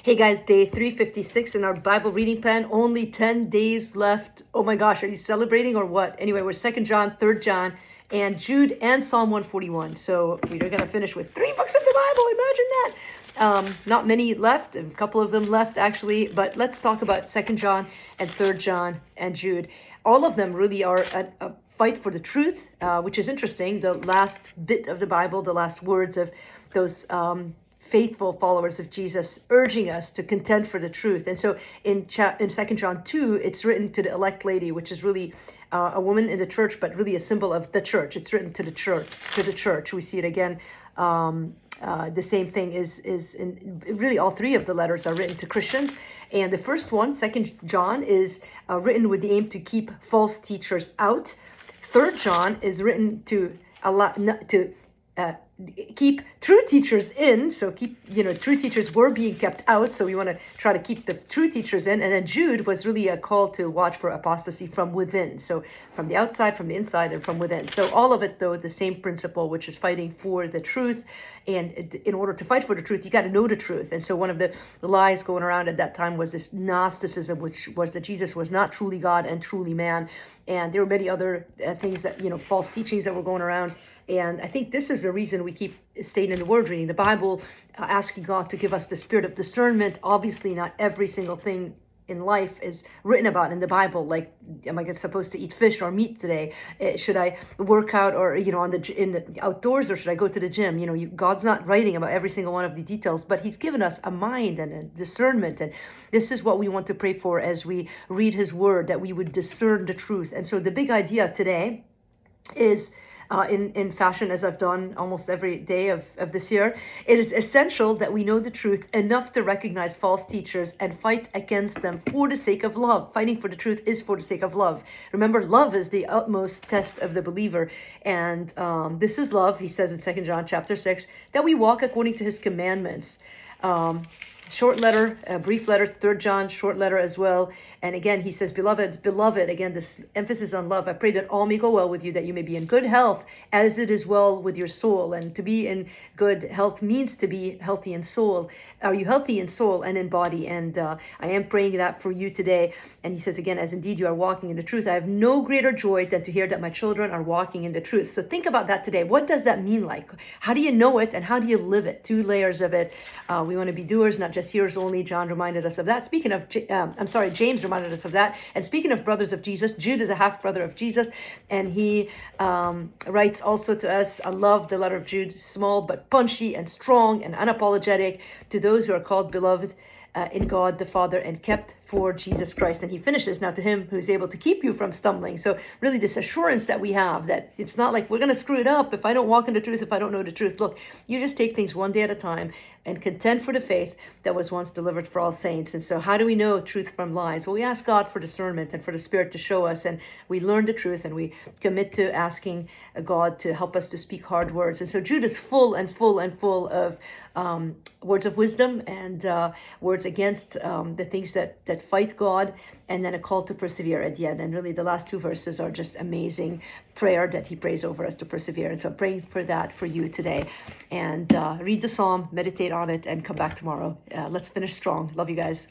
Hey guys, day 356 in our Bible reading plan. Only 10 days left. Oh my gosh, are you celebrating or what? Anyway, we're 2nd John, 3rd John, and Jude and Psalm 141. So we're going to finish with 3 books of the Bible. Imagine that. Not many left, a couple of them left actually, but let's talk about 2nd John and 3rd John and Jude. All of them really are a fight for the truth, which is interesting. The last bit of the Bible, the last words of those faithful followers of Jesus, urging us to contend for the truth. And so in 2nd John 2, it's written to the elect lady, which is really a woman in the church, but really a symbol of the church. It's written to the church. We see it again. The same thing is in really all 3 of the letters are written to Christians. And the first one, 2nd John, is written with the aim to keep false teachers out. 3rd John is written to keep true teachers in. So true teachers were being kept out. So we want to try to keep the true teachers in. And then Jude was really a call to watch for apostasy from within. So from the outside, from the inside, and from within. So all of it, though, the same principle, which is fighting for the truth. And in order to fight for the truth, you got to know the truth. And so one of the lies going around at that time was this Gnosticism, which was that Jesus was not truly God and truly man. And there were many other things that, false teachings that were going around. And I think this is the reason we keep staying in the Word, reading the Bible, asking God to give us the spirit of discernment. Obviously, not every single thing in life is written about in the Bible. Like, am I supposed to eat fish or meat today? Should I work out or in the outdoors, or should I go to the gym? God's not writing about every single one of the details, but He's given us a mind and a discernment, and this is what we want to pray for as we read His Word, that we would discern the truth. And so the big idea today is, in fashion, as I've done almost every day of this year, it is essential that we know the truth enough to recognize false teachers and fight against them for the sake of love. Fighting for the truth is for the sake of love. Remember, love is the utmost test of the believer. And this is love, he says in 2nd John chapter 6, that we walk according to His commandments. Short letter, brief letter, 3rd John, short letter as well. And again, he says, beloved, again, this emphasis on love. I pray that all may go well with you, that you may be in good health as it is well with your soul. And to be in good health means to be healthy in soul. Are you healthy in soul and in body? And I am praying that for you today. And he says again, as indeed you are walking in the truth, I have no greater joy than to hear that my children are walking in the truth. So think about that today. What does that mean like? How do you know it and how do you live it? 2 layers of it. We want to be doers, not just hearers only. John reminded us of that. Speaking of, James reminded us of that. And speaking of brothers of Jesus, Jude is a half brother of Jesus. And he writes also to us, I love the letter of Jude, small but punchy and strong and unapologetic, to those who are called beloved in God the Father and kept for Jesus Christ. And he finishes, now to Him who is able to keep you from stumbling. So really this assurance that we have, that it's not like we're going to screw it up if I don't walk in the truth, if I don't know the truth. Look, you just take things one day at a time and contend for the faith that was once delivered for all saints. And so how do we know truth from lies? Well, we ask God for discernment and for the Spirit to show us, and we learn the truth, and we commit to asking God to help us to speak hard words. And so Jude is full of words of wisdom and words against the things that fight God, and then a call to persevere at the end. And really the last 2 verses are just amazing prayer that he prays over us to persevere. And so I'm praying for that for you today. And read the psalm, meditate on it, and come back tomorrow. Let's finish strong. Love you guys.